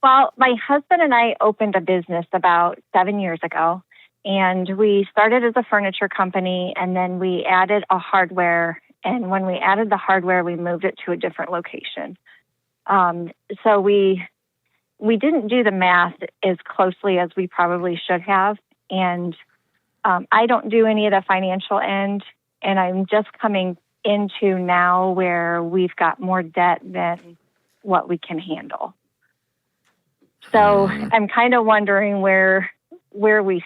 Well, my husband and I opened a business about 7 years ago, and we started as a furniture company, and then we added a hardware. And when we added the hardware, we moved it to a different location. So we didn't do the math as closely as we probably should have. And I don't do any of the financial end, and I'm just coming into now where we've got more debt than what we can handle. So I'm kind of wondering where we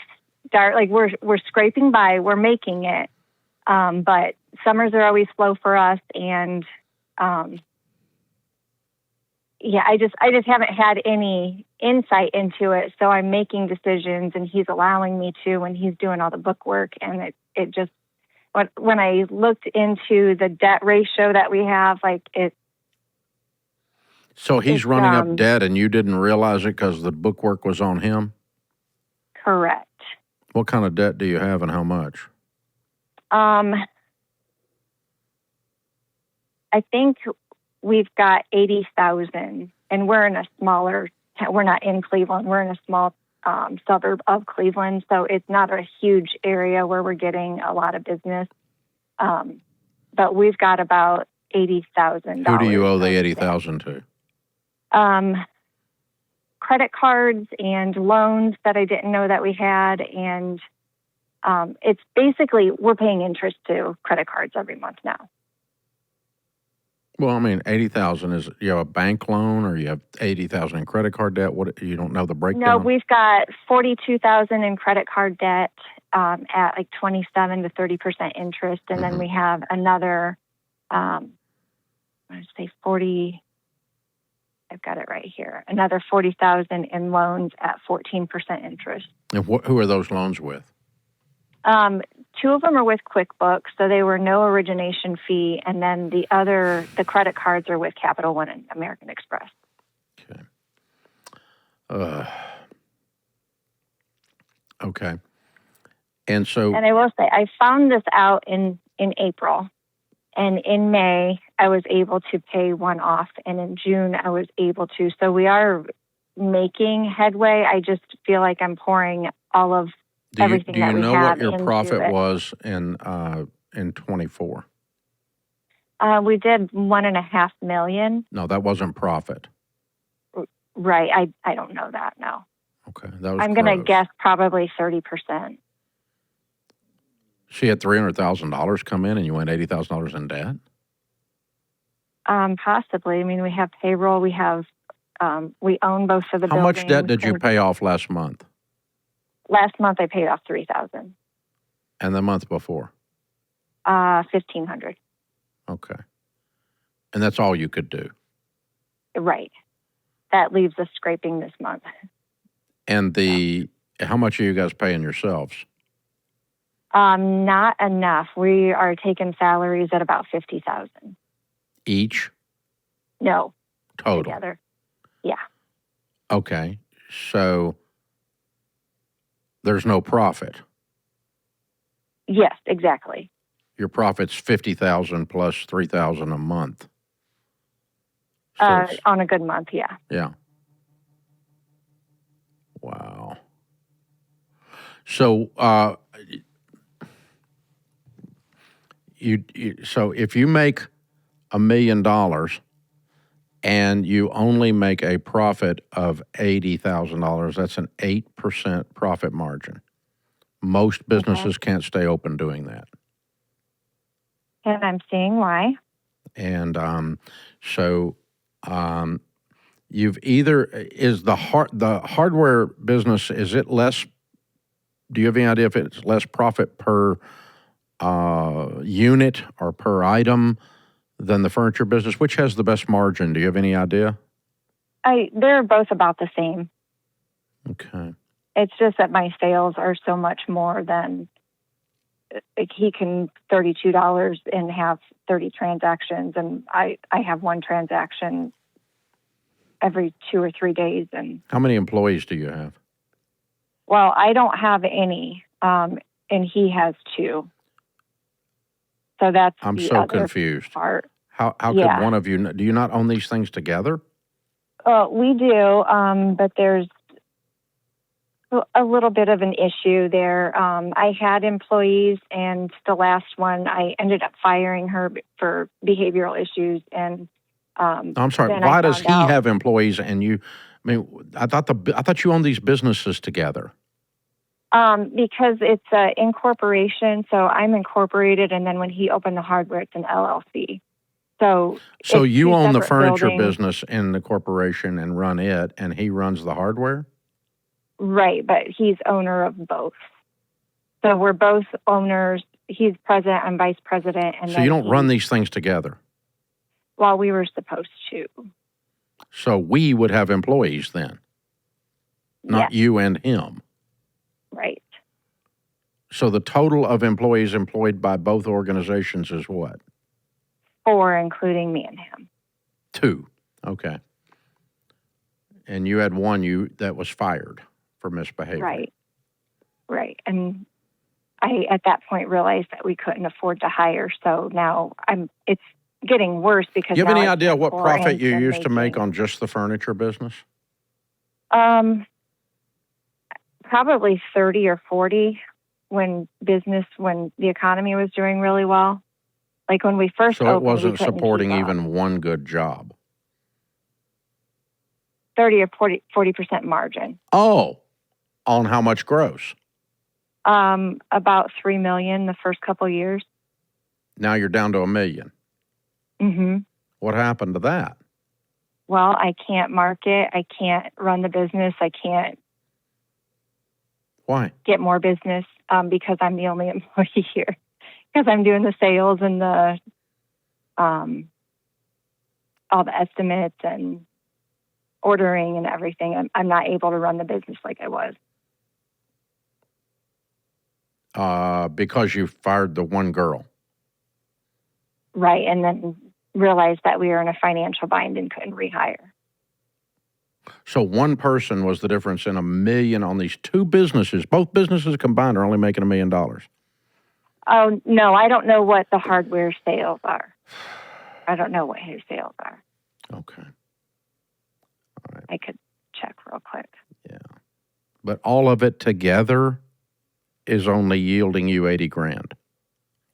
start. Like we're scraping by, we're making it, but summers are always slow for us, and I just haven't had any insight into it. So I'm making decisions, and he's allowing me to when he's doing all the book work, and it just when I looked into the debt ratio that we have, like it. So he's running up debt, and you didn't realize it because the bookwork was on him? Correct. What kind of debt do you have, and how much? I think we've got 80,000, and we're in a smaller. We're not in Cleveland. We're in a small suburb of Cleveland, so it's not a huge area where we're getting a lot of business. But we've got about $80,000. Who do you owe the $80,000 to? Credit cards and loans that I didn't know that we had. And it's basically, we're paying interest to credit cards every month now. Well, I mean, $80,000 is, you have a bank loan, or you have $80,000 in credit card debt? What, you don't know the breakdown? No, we've got $42,000 in credit card debt at like 27 to 30% interest. And then we have another, I want to say 40, I've got it right here, another $40,000 in loans at 14% interest. And who are those loans with? Two of them are with QuickBooks, so they were no origination fee, and then the credit cards are with Capital One and American Express. Okay. Okay. And I will say, I found this out in April, and in May, I was able to pay one off, and in June, I was able to. So we are making headway. I just feel like I'm pouring all of everything that we have. Do you know what your profit was in 24? We did $1.5 million. No, that wasn't profit. Right. I don't know that, no. Okay. That was I'm going to guess probably 30%. She had $300,000 come in and you went $80,000 in debt? Possibly. I mean, we have payroll. We have, we own both of the buildings. How much debt did you pay off last month? Last month I paid off $3,000. And the month before? $1,500. Okay. And that's all you could do? Right. That leaves us scraping this month. And how much are you guys paying yourselves? Not enough. We are taking salaries at about $50,000 each. No, total. Together. Yeah. Okay, so there's no profit. Yes, exactly. Your profit's $50,000 plus $3,000 a month. So on a good month, yeah. Yeah. Wow. So, so if you make $1 million and you only make a profit of $80,000, that's an 8% profit margin. Most businesses can't stay open doing that. And I'm seeing why. And you've is the hardware business, is it less, do you have any idea if it's less profit per unit or per item than the furniture business? Which has the best margin? Do you have any idea? They're both about the same. Okay. It's just that my sales are so much more than, like, he can $32 and have 30 transactions, and I have one transaction every 2 or 3 days. And how many employees do you have? Well, I don't have any, and he has 2. So that's I'm the so other confused. Part. How could one of you? Do you not own these things together? We do, but there's a little bit of an issue there. I had employees, and the last one, I ended up firing her for behavioral issues. And I'm sorry. then Why I does found he out, have employees and you? I mean, I thought you owned these businesses together. because it's an incorporation, so I'm incorporated, and then when he opened the hardware, it's an LLC. So So it's you two own the separate furniture buildings. business in the corporation and run it, and he runs the hardware? Right, but he's owner of both. So we're both owners. He's president, I'm vice president, and So then you don't run these things together. well, we were supposed to. So we would have employees then, not Yes, you and him. right. So the total of employees employed by both organizations is what? 4, including me and him. 2. Okay. And you had one that was fired for misbehavior. Right. And I, at that point, realized that we couldn't afford to hire. So now it's getting worse because You have now any I idea can't what pour profit you into used to make making- on just the furniture business? Probably 30 or 40 when the economy was doing really well. Like when we first So opened, it wasn't we couldn't supporting keep up. even one good job. 30 or 40% margin. Oh, on how much gross? About $3 million the first couple years. Now you're down to $1 million. Mm-hmm. What happened to that? Well, I can't market. I can't run the business. I can't Why? get more business because I'm the only employee here. Because I'm doing the sales and the all the estimates and ordering and everything. I'm not able to run the business like I was. Because you fired the one girl. Right, and then realized that we were in a financial bind and couldn't rehire. So one person was the difference in $1 million on these two businesses. Both businesses combined are only making $1 million. Oh, no, I don't know what the hardware sales are. I don't know what his sales are. Okay. All right. I could check real quick. Yeah. But all of it together is only yielding you $80,000.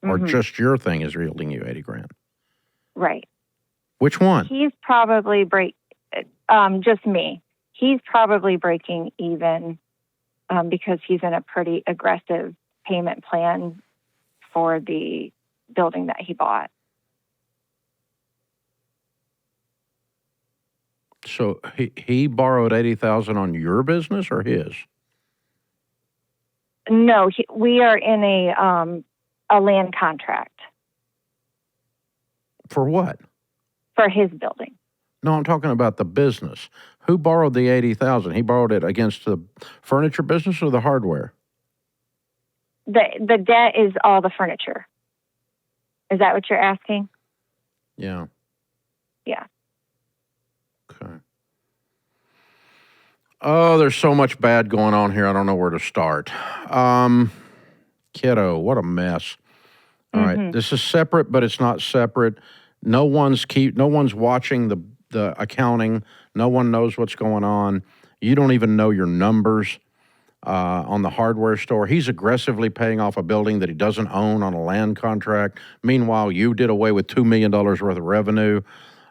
Or just your thing is yielding you $80,000. Right. Which one? He's probably just me. He's probably breaking even because he's in a pretty aggressive payment plan for the building that he bought. So he borrowed $80,000 on your business or his? No, we are in a land contract. For what? For his building. No, I'm talking about the business. Who borrowed the $80,000? He borrowed it against the furniture business or the hardware? The debt is all the furniture. Is that what you're asking? Yeah. Yeah. Okay. Oh, there's so much bad going on here. I don't know where to start. Kiddo, what a mess. All right. This is separate, but it's not separate. No one's watching the accounting. No one knows what's going on. You don't even know your numbers on the hardware store. He's aggressively paying off a building that he doesn't own on a land contract. Meanwhile, you did away with $2 million worth of revenue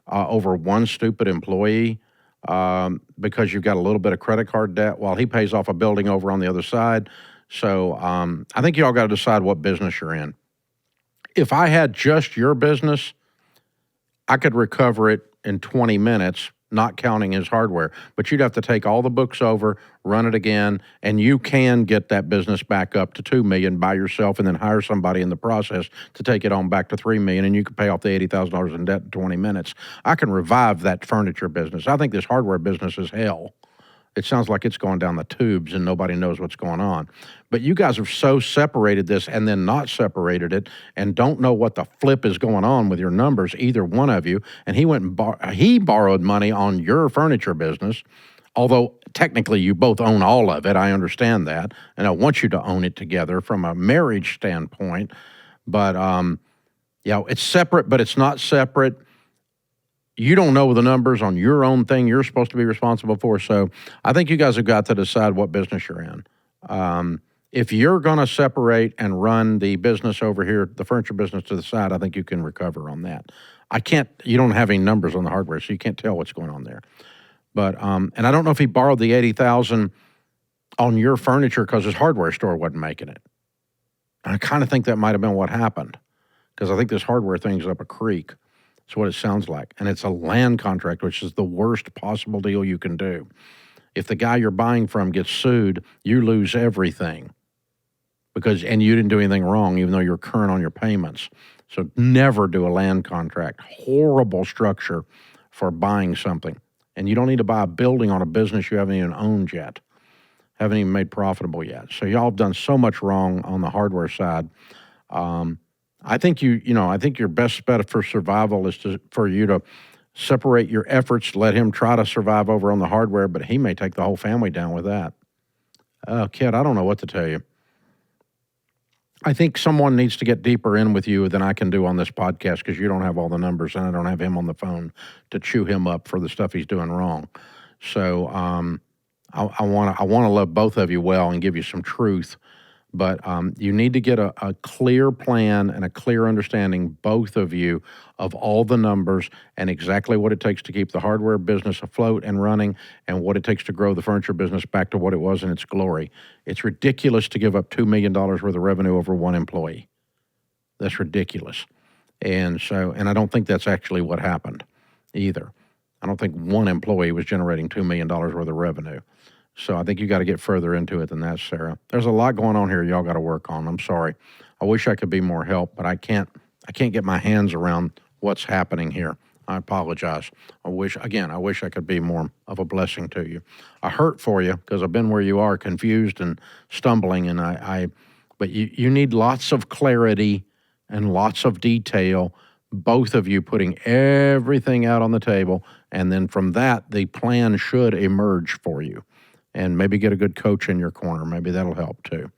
over one stupid employee because you've got a little bit of credit card debt while he pays off a building over on the other side. So I think you all got to decide what business you're in. If I had just your business, I could recover it in 20 minutes, not counting his hardware. But you'd have to take all the books over, run it again, and you can get that business back up to $2 million by yourself and then hire somebody in the process to take it on back to $3 million, and you can pay off the $80,000 in debt in 20 minutes. I can revive that furniture business. I think this hardware business is hell. It sounds like it's going down the tubes and nobody knows what's going on. But you guys have so separated this and then not separated it and don't know what the flip is going on with your numbers, either one of you. And he went and he borrowed money on your furniture business, although technically you both own all of it. I understand that. And I want you to own it together from a marriage standpoint. But, it's separate, but it's not separate. You don't know the numbers on your own thing you're supposed to be responsible for. So I think you guys have got to decide what business you're in. If you're going to separate and run the business over here, the furniture business to the side, I think you can recover on that. You don't have any numbers on the hardware, so you can't tell what's going on there. But, and I don't know if he borrowed the $80,000 on your furniture because his hardware store wasn't making it. I kind of think that might have been what happened, because I think this hardware thing's up a creek. That's what it sounds like. And it's a land contract, which is the worst possible deal you can do. If the guy you're buying from gets sued, you lose everything, and you didn't do anything wrong, even though you're current on your payments. So never do a land contract. Horrible structure for buying something. And you don't need to buy a building on a business you haven't even owned yet, haven't even made profitable yet. So y'all have done so much wrong on the hardware side. I think I think your best bet for survival is for you to separate your efforts, let him try to survive over on the hardware, but he may take the whole family down with that. Kid, I don't know what to tell you. I think someone needs to get deeper in with you than I can do on this podcast, because you don't have all the numbers and I don't have him on the phone to chew him up for the stuff he's doing wrong. So I want to love both of you well and give you some truth, but you need to get a clear plan and a clear understanding, both of you, of all the numbers and exactly what it takes to keep the hardware business afloat and running, and what it takes to grow the furniture business back to what it was in its glory. It's ridiculous to give up $2 million worth of revenue over one employee. That's ridiculous. And I don't think that's actually what happened either. I don't think one employee was generating $2 million worth of revenue. So I think you got to get further into it than that, Sarah. There's a lot going on here y'all got to work on. I'm sorry. I wish I could be more help, but I can't get my hands around what's happening here. I apologize. I wish I could be more of a blessing to you. I hurt for you because I've been where you are, confused and stumbling, but you need lots of clarity and lots of detail, both of you putting everything out on the table, and then from that, the plan should emerge for you. And maybe get a good coach in your corner. Maybe that'll help too.